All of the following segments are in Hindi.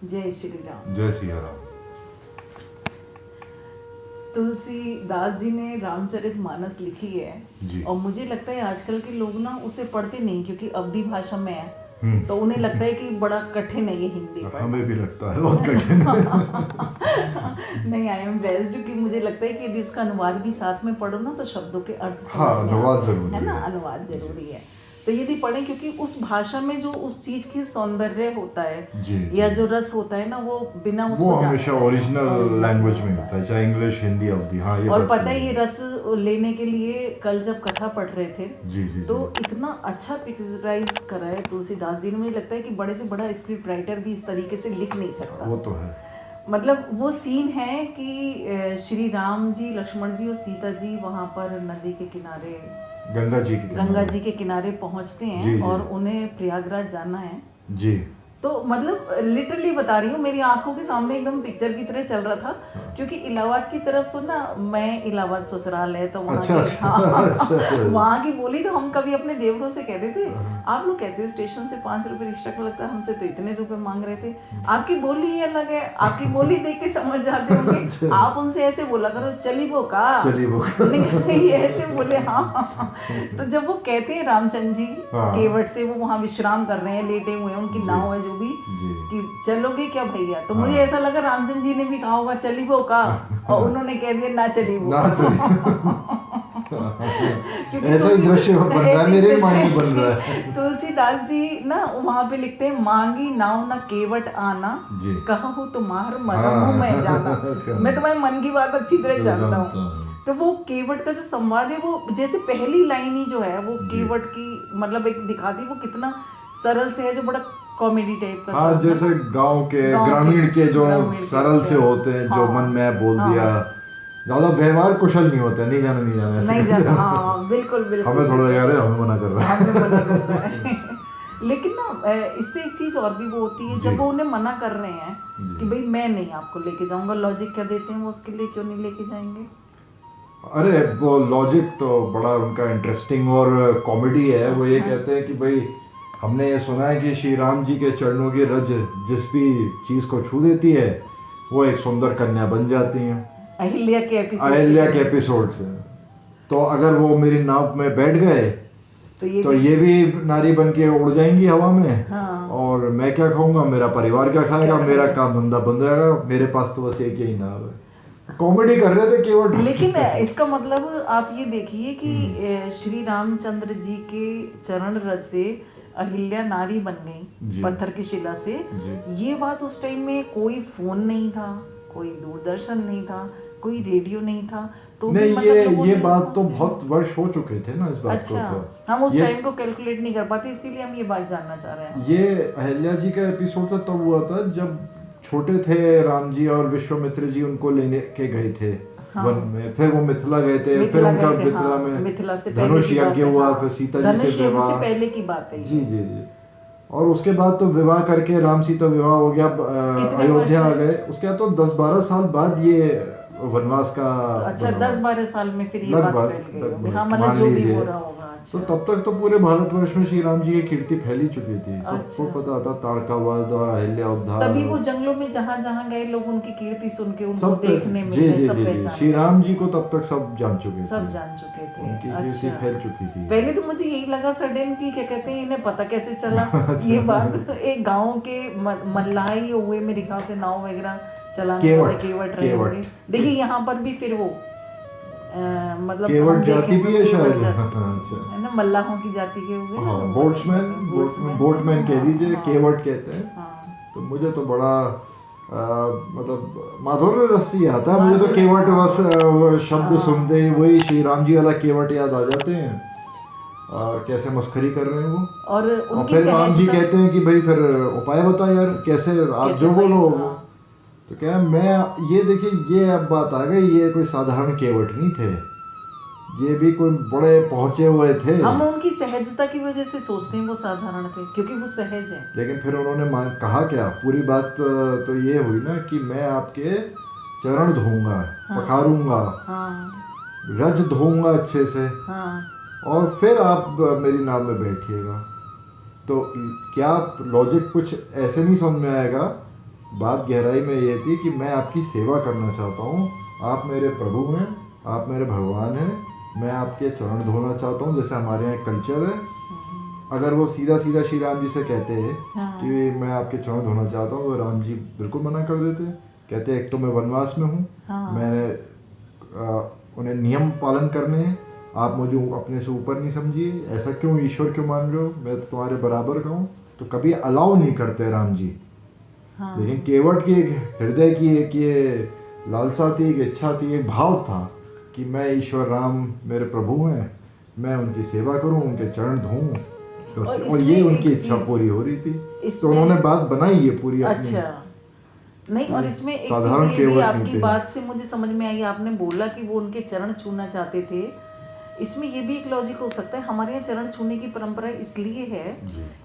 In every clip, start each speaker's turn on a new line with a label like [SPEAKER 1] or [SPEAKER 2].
[SPEAKER 1] जय श्री राम।
[SPEAKER 2] जय सिया राम।
[SPEAKER 1] तुलसीदास जी ने रामचरितमानस लिखी है
[SPEAKER 2] जी।
[SPEAKER 1] और मुझे लगता है आजकल के लोग ना उसे पढ़ते नहीं क्योंकि अवधी भाषा में है तो उन्हें लगता है कि बड़ा कठिन है ये हिंदी पढ़ना।
[SPEAKER 2] हमें भी लगता है बहुत कठिन है।
[SPEAKER 1] नहीं, आई एम ब्लेस्ड कि मुझे लगता है कि यदि उसका अनुवाद भी साथ में पढ़ो ना तो शब्दों के अर्थ
[SPEAKER 2] हाँ,
[SPEAKER 1] समझ में
[SPEAKER 2] अनुवाद
[SPEAKER 1] आते हैं,
[SPEAKER 2] जरूरी
[SPEAKER 1] है ना,
[SPEAKER 2] है।
[SPEAKER 1] अनुवाद जरूरी है। तो यदि पढ़ें क्योंकि उस भाषा में जो उस चीज की सौंदर्य होता है
[SPEAKER 2] जी,
[SPEAKER 1] या
[SPEAKER 2] जी।
[SPEAKER 1] जो रस होता है ना वो बिना
[SPEAKER 2] वो
[SPEAKER 1] उसको जाने
[SPEAKER 2] हमेशा
[SPEAKER 1] होता है।
[SPEAKER 2] ओरिजिनल
[SPEAKER 1] Original
[SPEAKER 2] लैंग्वेज में
[SPEAKER 1] होता
[SPEAKER 2] होता है, चाहे इंग्लिश हिंदी अवधि। हाँ, ये
[SPEAKER 1] और
[SPEAKER 2] बात
[SPEAKER 1] पता है
[SPEAKER 2] सही
[SPEAKER 1] ये रस लेने के लिए कल जब कथा पढ़ रहे थे
[SPEAKER 2] जी जी
[SPEAKER 1] तो
[SPEAKER 2] जी।
[SPEAKER 1] इतना अच्छा पिक्चराइज करा है तुलसीदास जी ने। मुझे लगता है कि बड़े से बड़ा स्क्रिप्ट राइटर भी इस तरीके से लिख नहीं सकता।
[SPEAKER 2] वो तो है।
[SPEAKER 1] मतलब वो सीन है कि श्री राम जी, लक्ष्मण जी और सीता जी वहाँ पर नदी के किनारे,
[SPEAKER 2] गंगा जी के
[SPEAKER 1] गंगा जी के किनारे पहुँचते हैं
[SPEAKER 2] जी, जी।
[SPEAKER 1] और उन्हें प्रयागराज जाना है।
[SPEAKER 2] जी।
[SPEAKER 1] तो मतलब लिटरली बता रही हूँ, मेरी आंखों के सामने एकदम पिक्चर की तरह चल रहा था क्योंकि इलाहाबाद की तरफ ना, मैं इलाहाबाद ससुराल है तो वहाँ
[SPEAKER 2] अच्छा,
[SPEAKER 1] की
[SPEAKER 2] अच्छा।
[SPEAKER 1] वहाँ की बोली तो हम कभी अपने देवरों से कहते थे, आप लोग कहते हो स्टेशन से 5 रुपए रिक्शा का लगता है, हमसे तो इतने रुपए मांग रहे थे, आपकी बोली ही अलग है, आपकी बोली देख के समझ जाते होंगे, आप उनसे ऐसे बोला करो चली वो का,
[SPEAKER 2] चली वो
[SPEAKER 1] ये ऐसे बोले। हाँ, तो जब वो कहते हैं रामचंद्र जी केवट से, वो वहाँ विश्राम कर रहे हैं, लेटे हुए हैं, उनकी नाव है जो भी, कि चलोगे क्या भैया, तो मुझे ऐसा लगा रामचंद्र जी ने भी कहा होगा चली वो का, और उन्होंने कह दिया ना चली वो।
[SPEAKER 2] ऐसा ही दृश्य बन रहा है, मेरे माइंड में बन रहा है।
[SPEAKER 1] तुलसीदास जी ना वहाँ पे लिखते हैं, मांगी नाव ना केवट आना, कहूँ तुम्हार मरमु मैं जाना। मैं तुम्हारे मन की बात अच्छी तरह जानता हूँ। तो वो केवट का जो संवाद है, वो जैसे पहली लाइन ही जो है वो केवट की मतलब एक दिखाती, वो कितना सरल से है, जो बड़ा कॉमेडी टाइप का।
[SPEAKER 2] हाँ, जैसे गांव के ग्रामीण के जो सरल से होते हैं, जो मन में बोल दिया, ज्यादा व्यवहार कुशल नहीं होते, नहीं जाना
[SPEAKER 1] नहीं जाना। हाँ बिल्कुल बिल्कुल।
[SPEAKER 2] हमें थोड़ा यार हमें मना कर रहा है।
[SPEAKER 1] लेकिन ना इससे एक चीज और भी वो होती है, जब वो उन्हें मना कर रहे हैं कि भाई मैं नहीं आपको लेके जाऊंगा, लॉजिक क्या देते हैं वो उसके लिए, क्यों नहीं लेके जाएंगे?
[SPEAKER 2] अरे वो लॉजिक तो बड़ा उनका इंटरेस्टिंग और कॉमेडी है। वो ये कहते हैं कि भाई हमने ये सुना है कि श्री राम जी के चरणों की रज जिस भी चीज को छू देती है वो एक सुंदर कन्या बन जाती है।
[SPEAKER 1] अहिल्या के
[SPEAKER 2] एपिसोड से तो अगर वो मेरी नाव में बैठ गए तो ये भी नारी बन के उड़ जाएंगी हवा में।
[SPEAKER 1] हाँ।
[SPEAKER 2] और मैं क्या खाऊंगा, मेरा परिवार क्या खाएगा, मेरा काम धंधा बंद हो जाएगा, मेरे पास तो बस एक ही नाव है। कॉमेडी कर रहे थे केवल।
[SPEAKER 1] लेकिन इसका मतलब आप ये देखिए कि श्री रामचंद्र जी के चरण रज से अहिल्या नारी बन गई पत्थर की शिला से। ये बात उस टाइम में कोई फोन नहीं था, कोई दूरदर्शन नहीं था, कोई रेडियो नहीं था, तो
[SPEAKER 2] नहीं
[SPEAKER 1] मतलब
[SPEAKER 2] ये बात तो बहुत वर्ष हो चुके थे ना इस बात
[SPEAKER 1] अच्छा,
[SPEAKER 2] को। तो
[SPEAKER 1] हम उस टाइम को कैलकुलेट नहीं कर पाते, इसीलिए हम ये बात जानना चाह रहे हैं।
[SPEAKER 2] ये अहिल्या जी का एपिसोड तो तब हुआ था जब छोटे थे राम जी और विश्वामित्र जी उनको लेने के गए थे वन में, फिर वो मिथिला गए थे, फिर उनका मिथिला में धनुष यज्ञ हुआ, फिर सीता जी से विवाह,
[SPEAKER 1] पहले की बात है।
[SPEAKER 2] जी जी जी। और उसके बाद तो विवाह करके राम सीता विवाह हो गया, अयोध्या आ गए। उसके बाद तो 10-12 साल बाद ये वनवास का,
[SPEAKER 1] अच्छा 10-12 साल में फिर ये बात फैल गई। हाँ, मतलब जो भी हो रहा होगा।
[SPEAKER 2] तो तब तक तो पूरे भारतवर्ष में श्री राम जी की कीर्ति फैली चुकी थी, सबको पता था ताड़कावध और अहिल्या उद्धार।
[SPEAKER 1] तभी वो जंगलों में जहाँ जहाँ गए लोग उनकी कीर्ति सुन के उनको देखने मिले, सब पहचाने।
[SPEAKER 2] श्री राम जी को तब तक सब जान चुके थे,
[SPEAKER 1] उनकी
[SPEAKER 2] कीर्ति फैल चुकी थी।
[SPEAKER 1] पहले तो मुझे यही लगा सडन की क्या कहते हैं, इन्हें पता कैसे चला ये बात। एक गाँव के मल्लाही हुए मेरे ख्याल से नाव वगैरह चलाने वाले केवट रहे होंगे। देखिए यहाँ पर भी फिर वो मतलब
[SPEAKER 2] केवट जाति भी है शायद,
[SPEAKER 1] है ना, मल्लाहों की जाति के हुए।
[SPEAKER 2] हाँ, बोटमैन कह दीजिए, केवट कहते हैं। तो मुझे तो बड़ा मतलब माधुर्य रस ही आता है मुझे तो केवट बस शब्द सुनते ही वही श्री राम जी वाला केवट याद आ जाते हैं। कैसे मस्खरी कर रहे हैं वो, और फिर राम जी कहते हैं कि भाई फिर उपाय बताओ यार, कैसे आप जो बोलो। तो क्या मैं ये देखिए, ये अब बात आ गई, ये कोई साधारण केवट नहीं थे, ये भी कोई बड़े पहुंचे हुए थे।
[SPEAKER 1] हम उनकी सहजता की वजह से सोचते हैं वो साधारण थे, क्योंकि वो सहज है।
[SPEAKER 2] लेकिन फिर उन्होंने कहा क्या, पूरी बात तो ये हुई ना कि मैं आपके चरण धोऊंगा, पखारूंगा, रज धोऊंगा अच्छे से, और फिर आप मेरी नाव में बैठिएगा। तो क्या लॉजिक कुछ ऐसे नहीं समझ में आएगा, बात गहराई में ये थी कि मैं आपकी सेवा करना चाहता हूँ, आप मेरे प्रभु हैं, आप मेरे भगवान हैं, मैं आपके चरण धोना चाहता हूँ, जैसे हमारे यहाँ एक कल्चर है। अगर वो सीधा सीधा श्री राम जी से कहते हैं कि मैं आपके चरण धोना चाहता हूँ, तो राम जी बिल्कुल मना कर देते। कहते एक तो मैं वनवास में हूँ, मैंने उन्हें नियम पालन करने हैं, आप मुझे अपने से ऊपर नहीं समझिए, ऐसा क्यों ईश्वर क्यों मान रहे हो, मैं तो तुम्हारे बराबर का हूँ। तो कभी अलाउ नहीं करते राम जी। लेकिन केवट की एक हृदय की एक ये लालसा थी, एक इच्छा थी, एक भाव था कि मैं ईश्वर राम मेरे प्रभु हैं, मैं उनकी सेवा करूं, उनके चरण धोऊं, और ये उनकी इच्छा पूरी हो रही थी। तो उन्होंने बात बनाई ये पूरी अपनी।
[SPEAKER 1] अच्छा नहीं, और इसमें एक
[SPEAKER 2] साधारण
[SPEAKER 1] चीज ये भी
[SPEAKER 2] केवट
[SPEAKER 1] आपकी बात से मुझे समझ में आई, आपने बोला कि वो उनके चरण छूना चाहते थे। इसमें ये भी एक लॉजिक हो सकता है, हमारे यहाँ चरण छूने की परंपरा इसलिए है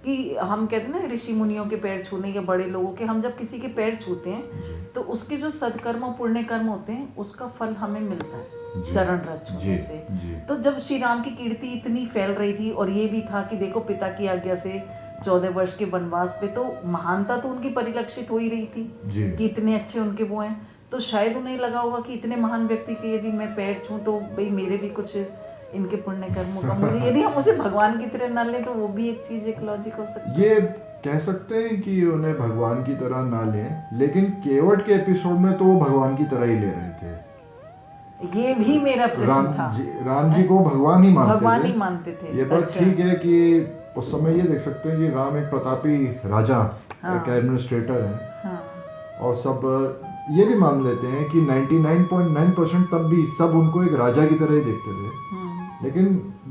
[SPEAKER 1] कि हम कहते हैं ना ऋषि मुनियों के पैर छूने या बड़े लोगों के, हम जब किसी के पैर छूते हैं तो उसके जो सदकर्म और पुण्य कर्म होते हैं उसका फल हमें मिलता है चरण रज छूने से। तो जब श्री राम की कीर्ति इतनी फैल रही थी, और ये भी था कि देखो पिता की आज्ञा से 14 वर्ष के वनवास पे, तो महानता तो उनकी परिलक्षित हो ही रही थी कि इतने अच्छे उनके वो हैं, तो शायद उन्हें लगा होगा कि इतने महान व्यक्ति के यदि मैं पैर छूं तो भाई मेरे भी कुछ इनके पुण्य कर्मों का मुझे, यदि हम उसे भगवान की तरह न लें तो वो भी एक चीज, एक लॉजिक हो सकता है।
[SPEAKER 2] ये कह सकते हैं कि उन्हें भगवान की तरह ना लें, लेकिन केवट के एपिसोड में तो वो भगवान की तरह ही ले रहे थे।
[SPEAKER 1] ये भी मेरा प्रश्न था।
[SPEAKER 2] राम जी को भगवान ही
[SPEAKER 1] मानते थे।
[SPEAKER 2] ये बात ठीक है कि उस समय ये देख सकते हैं कि राम एक प्रतापी राजा, एक एडमिनिस्ट्रेटर है, और सब ये भी मान लेते हैं कि 99.9% तब भी सब उनको एक राजा की तरह ही देखते थे। लेकिन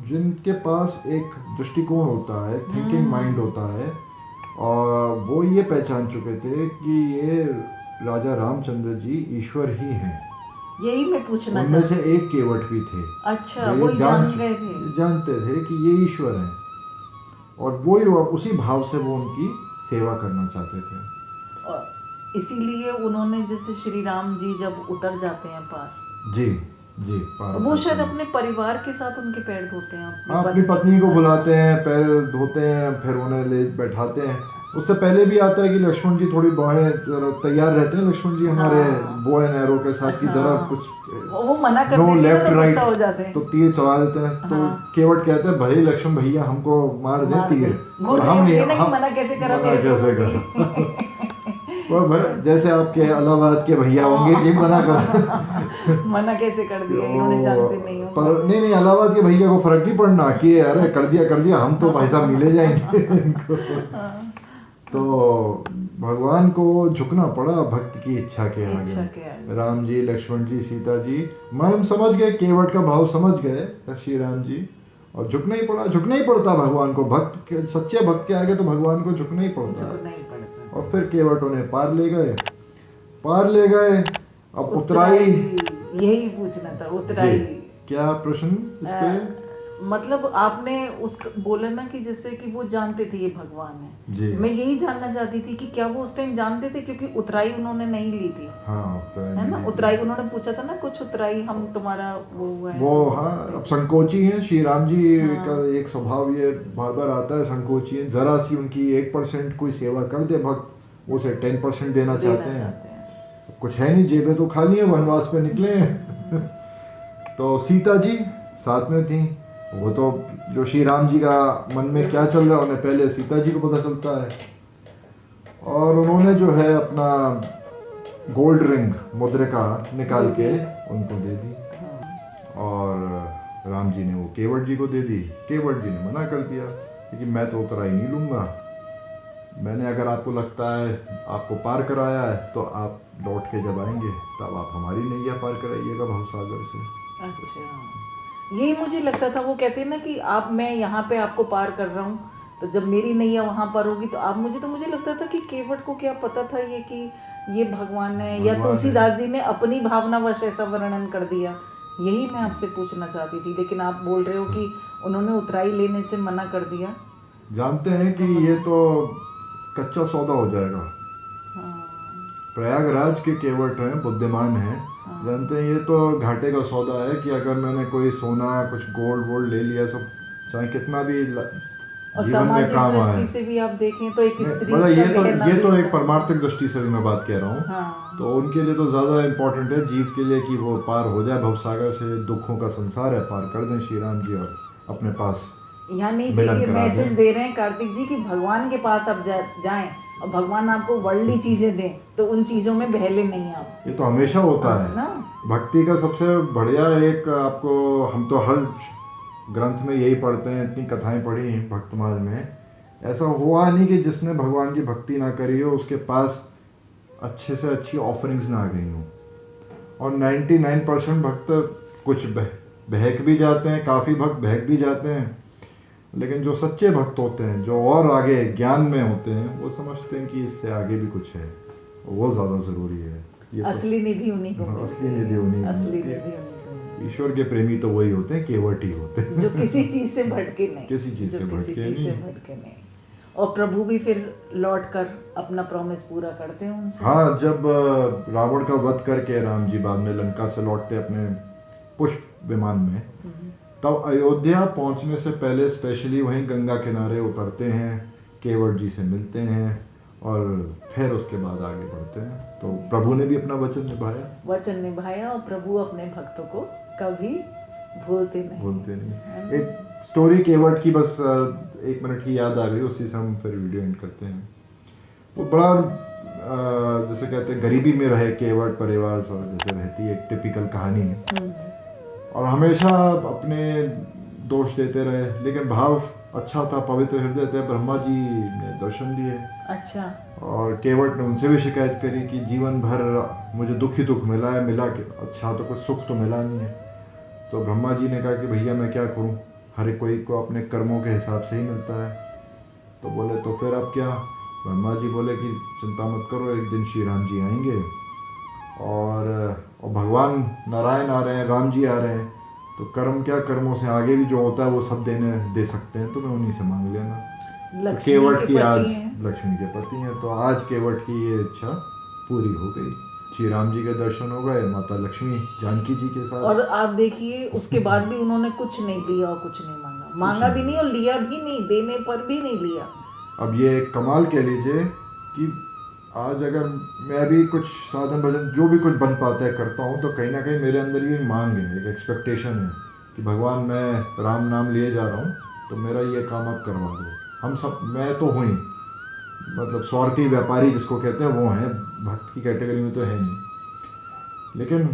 [SPEAKER 2] जिनके पास एक दृष्टिकोण होता है, थिंकिंग माइंड होता है, और वो ये पहचान चुके थे कि ये राजा रामचंद्र जी ईश्वर ही हैं।
[SPEAKER 1] यही मैं पूछना
[SPEAKER 2] उनमें से एक केवट भी थे।
[SPEAKER 1] अच्छा, वो
[SPEAKER 2] जानते थे कि ये ईश्वर हैं, और वो उसी भाव से वो उनकी सेवा करना चाहते थे।
[SPEAKER 1] इसीलिए उन्होंने, जैसे श्री राम जी जब उतर जाते हैं पार,
[SPEAKER 2] जी
[SPEAKER 1] वो शायद अपने परिवार के साथ उनके पैर धोते हैं,
[SPEAKER 2] अपनी पत्नी को बुलाते हैं, पैर धोते हैं, फिर उन्हें ले बैठाते हैं। उससे पहले भी आता है कि लक्ष्मण जी थोड़ी बाहें तैयार रहते हैं, लक्ष्मण जी हमारे बो एंड एरो के साथ की जरा कुछ
[SPEAKER 1] वो मना करते हैं,
[SPEAKER 2] लेफ्ट राइट
[SPEAKER 1] हो जाते हैं,
[SPEAKER 2] तो तीर चला देते हैं। तो केवट कहते हैं भाई लक्ष्मण भैया हमको मार दे तीर, और हम नहीं,
[SPEAKER 1] मना कैसे करा
[SPEAKER 2] जैसे आपके इलाहाबाद के भैया होंगे ये मना कर
[SPEAKER 1] मना कैसे कर दिया, इन्होंने जानते नहीं हो।
[SPEAKER 2] पर नहीं इलाहाबाद के भैया को फर्क नहीं पड़ना कि अरे कर दिया हम तो भाई साहब मिले जाएंगे इनको। तो भगवान को झुकना पड़ा भक्त की इच्छा के आगे। राम जी, लक्ष्मण जी, सीता जी मर्म समझ गए, केवट का भाव समझ गए श्री राम जी, और झुकना ही पड़ता भगवान को। सच्चे भक्त के आगे तो भगवान को झुकना ही पड़ता। और फिर केवट उन्हें पार ले गए। अब उतराई,
[SPEAKER 1] यही पूछना था, उतराई
[SPEAKER 2] क्या प्रश्न इस पे?
[SPEAKER 1] मतलब आपने उस बोला ना कि जैसे कि वो जानते थे ये भगवान है जी। मैं यही जानना चाहती थी कि क्या वो उस टाइम जानते थे, क्योंकि उतराई उन्होंने नहीं ली थी। है ना, उतराई उन्होंने पूछा था ना, कुछ उतराई हम तुम्हारा वो है वो।
[SPEAKER 2] अब संकोची है श्री राम जी का एक स्वभाव ये बार बार आता है, संकोची है। जरा सी उनकी 1% कोई सेवा कर दे भक्त, वो उसे 10% देना चाहते हैं। कुछ है नहीं, जेबें तो खाली है, वनवास पे निकले हैं। तो सीता जी साथ में थी, वो तो जो श्री राम जी का मन में क्या चल रहा है उन्हें पहले सीता जी को पता चलता है। और उन्होंने जो है अपना गोल्ड रिंग, मुद्रिका निकाल के उनको दे दी, और राम जी ने वो केवट जी को दे दी। केवट जी ने मना कर दिया कि मैं तो उतराई नहीं लूँगा, मैंने अगर आपको लगता है आपको पार कराया है तो आप लौट के जब आएंगे तब आप हमारी नैया पार कराइएगा भवसागर से।
[SPEAKER 1] अच्छा, यही मुझे लगता था। वो कहते हैं ना कि आप, मैं यहाँ पे आपको पार कर रहा हूँ, तो जब मेरी नैया वहाँ पर होगी तो आप मुझे लगता था कि केवट को क्या पता था ये कि ये भगवान है, या तुलसीदास जी ने अपनी भावनावश ऐसा वर्णन कर दिया। यही मैं आपसे पूछना चाहती थी, लेकिन आप बोल रहे हो कि उन्होंने उतराई लेने से मना कर दिया।
[SPEAKER 2] जानते हैं कि ये तो कच्चा सौदा हो जाएगा। प्रयागराज के केवट हैं, बुद्धिमान हैं, जानते हैं ये तो घाटे का सौदा है कि अगर मैंने कोई सोना कुछ गोल्ड वोल्ड ले लिया, सब चाहे कितना भी
[SPEAKER 1] और
[SPEAKER 2] जीवन में काम आए।
[SPEAKER 1] दृष्टि से भी आप देखें तो एक स्त्री
[SPEAKER 2] मतलब ये तो
[SPEAKER 1] भी
[SPEAKER 2] एक परमार्थिक दृष्टि से भी मैं बात कह रहा हूँ।
[SPEAKER 1] हाँ।
[SPEAKER 2] तो उनके लिए तो ज़्यादा इम्पोर्टेंट है जीव के लिए कि वो पार हो जाए भवसागर से, दुखों का संसार है, पार कर दें श्री राम जी और अपने पास
[SPEAKER 1] यानी
[SPEAKER 2] मिलन
[SPEAKER 1] ये
[SPEAKER 2] करा
[SPEAKER 1] मैसेज
[SPEAKER 2] दें।
[SPEAKER 1] दे रहे हैं कार्तिक जी कि भगवान के पास आप जाएं और भगवान आपको वर्ल्डली चीजें दें तो उन चीजों में बहले नहीं आप।
[SPEAKER 2] ये तो हमेशा होता है
[SPEAKER 1] ना।
[SPEAKER 2] भक्ति का सबसे बढ़िया एक आपको, हम तो हर ग्रंथ में यही पढ़ते हैं, इतनी कथाएं पढ़ी हैं भक्तमाल में, ऐसा हुआ नहीं कि जिसने भगवान की भक्ति ना करी हो उसके पास अच्छे से अच्छी ऑफरिंग्स ना आ गई हो। और 99% भक्त कुछ बहक भी जाते हैं, काफ़ी भक्त बहक भी जाते हैं, लेकिन जो सच्चे भक्त होते हैं, जो और आगे ज्ञान में होते हैं, वो समझते हैं कि इससे आगे भी कुछ है, वो ज़्यादा ज़रूरी है। ये
[SPEAKER 1] असली निधि उन्हीं को,
[SPEAKER 2] असली निधि उन्हीं
[SPEAKER 1] असली
[SPEAKER 2] को।
[SPEAKER 1] निधि
[SPEAKER 2] ईश्वर के प्रेमी तो वही होते हैं, केवट ही होते हैं,
[SPEAKER 1] जो किसी चीज से भटके नहीं,
[SPEAKER 2] किसी चीज से भटके नहीं।
[SPEAKER 1] और प्रभु भी फिर लौट कर अपना प्रॉमिस पूरा करते हैं उनसे।
[SPEAKER 2] हाँ, जब रावण का वध करके राम जी बाद में लंका से लौटते अपने पुष्प विमान में, तब अयोध्या पहुंचने से पहले स्पेशली वहीं गंगा किनारे उतरते हैं, केवट जी से मिलते हैं और फिर उसके बाद आगे बढ़ते हैं। तो प्रभु ने भी अपना वचन निभाया
[SPEAKER 1] और प्रभु अपने भक्तों को कभी भूलते नहीं।
[SPEAKER 2] एक स्टोरी केवट की बस 1 मिनट की याद आ गई, उसी से हम फिर वीडियो एंड करते हैं। वो बड़ा जैसे कहते हैं गरीबी में रहे केवट परिवार से, जैसे रहती है एक टिपिकल कहानी है, और हमेशा अपने दोष देते रहे, लेकिन भाव अच्छा था, पवित्र हृदय थे। ब्रह्मा जी ने दर्शन दिए।
[SPEAKER 1] अच्छा।
[SPEAKER 2] और केवट ने उनसे भी शिकायत करी कि जीवन भर मुझे दुख ही दुख मिला है, मिला के अच्छा तो कुछ सुख तो मिला नहीं है। तो ब्रह्मा जी ने कहा कि भैया मैं क्या करूं, हर एक कोई को अपने कर्मों के हिसाब से ही मिलता है। तो बोले तो फिर अब क्या? ब्रह्मा जी बोले कि चिंता मत करो, एक दिन श्री राम जी आएंगे और भगवान नारायण आ रहे हैं, राम जी आ रहे हैं, तो कर्म क्या, कर्मों से आगे भी जो होता है वो सब दे सकते हैं, तो मैं उन्हीं से मांग लेना। तो केवट की आज लक्ष्मी के पति हैं, तो आज केवट की ये इच्छा पूरी हो गई। श्री राम जी के दर्शन हो गए, माता लक्ष्मी जानकी जी के साथ।
[SPEAKER 1] और आप देखिए उसके बाद भी उन्होंने कुछ नहीं दिया और कुछ नहीं मांगा भी नहीं और लिया भी नहीं, देने पर भी नहीं लिया।
[SPEAKER 2] अब ये कमाल कह लीजिए कि आज अगर मैं भी कुछ साधन भजन जो भी कुछ बन पाता है करता हूँ, तो कहीं ना कहीं मेरे अंदर भी मांग है, एक एक्सपेक्टेशन है कि भगवान मैं राम नाम लिए जा रहा हूँ, तो मेरा ये काम आप करवा दो। हम सब, मैं तो हूँ ही, मतलब स्वार्थी व्यापारी जिसको कहते हैं वो हैं, भक्त की कैटेगरी में तो है नहीं। लेकिन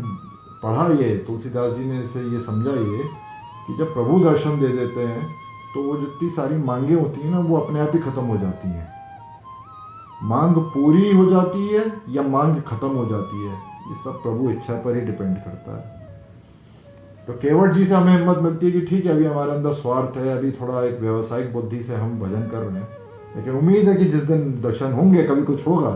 [SPEAKER 2] पढ़ा ये तुलसीदास जी ने इसे ये समझा ये कि जब प्रभु दर्शन दे देते हैं तो वो जितनी सारी मांगे होती हैं ना, वो अपने आप ही ख़त्म हो जाती हैं। मांग पूरी हो जाती है या मांग खत्म हो जाती है, ये सब प्रभु इच्छा पर ही डिपेंड करता है। तो केवट जी से हमें हिम्मत मिलती है कि ठीक है, अभी हमारे अंदर स्वार्थ है, अभी थोड़ा एक व्यवसायिक बुद्धि से हम भजन कर रहे हैं, लेकिन उम्मीद है कि जिस दिन दर्शन होंगे, कभी कुछ होगा,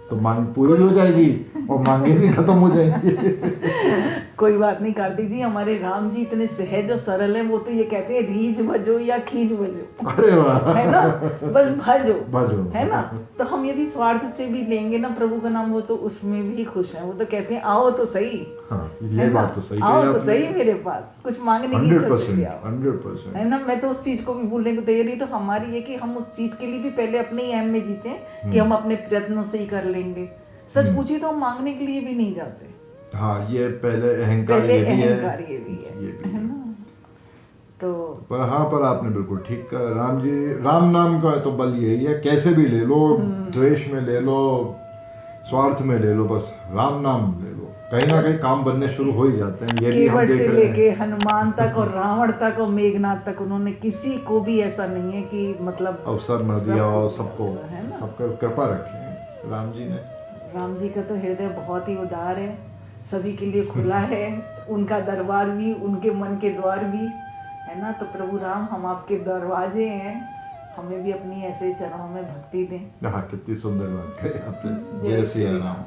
[SPEAKER 2] तो मांग पूरी हो जाएगी और मांगे भी खत्म हो जाएंगी।
[SPEAKER 1] कोई बात नहीं कार्तिक जी, हमारे राम जी इतने सहज और सरल हैं, वो तो ये कहते हैं रीझ भजो या खींच भजो।
[SPEAKER 2] अरे वाह,
[SPEAKER 1] है ना, बस भजो
[SPEAKER 2] भजो,
[SPEAKER 1] है ना। तो हम यदि स्वार्थ से भी लेंगे ना प्रभु का नाम, वो तो उसमें भी खुश हैं। वो तो कहते हैं आओ तो सही।
[SPEAKER 2] हाँ, ये बात तो सही,
[SPEAKER 1] आओ तो सही मेरे पास, कुछ मांगने की इच्छा से भी आओ।
[SPEAKER 2] 100%
[SPEAKER 1] है ना। मैं तो उस चीज को भी भूलने को तैयार नहीं। तो हमारी ये कि हम उस चीज के लिए भी पहले अपने ही एम में जीते हैं कि हम अपने प्रयत्नों से ही कर लेंगे। सच पूछिए तो हम मांगने के लिए भी नहीं जाते।
[SPEAKER 2] हाँ, ये पहले अहंकार ये भी है
[SPEAKER 1] ना। तो
[SPEAKER 2] पर आपने बिल्कुल ठीक कहा। राम नाम का तो बल यही है, कैसे भी ले लो, द्वेष में ले लो, स्वार्थ में ले लो, बस राम नाम ले लो, कहीं ना कहीं काम बनने शुरू हो ही जाते हैं। ये भी हम देख रहे हैं,
[SPEAKER 1] से लेके हनुमान तक और रावण तक और मेघनाथ तक, उन्होंने किसी को भी ऐसा नहीं है कि मतलब
[SPEAKER 2] अवसर न दिया और सबका कृपा रखे राम जी ने।
[SPEAKER 1] राम जी का तो हृदय बहुत ही उदार है, सभी के लिए खुला है, उनका दरबार भी, उनके मन के द्वार भी, है ना। तो प्रभु राम, हम आपके दरवाजे हैं, हमें भी अपनी ऐसे चरणों में भक्ति दें।
[SPEAKER 2] हाँ, कितनी सुंदर बात कही आपने। जय सिया राम।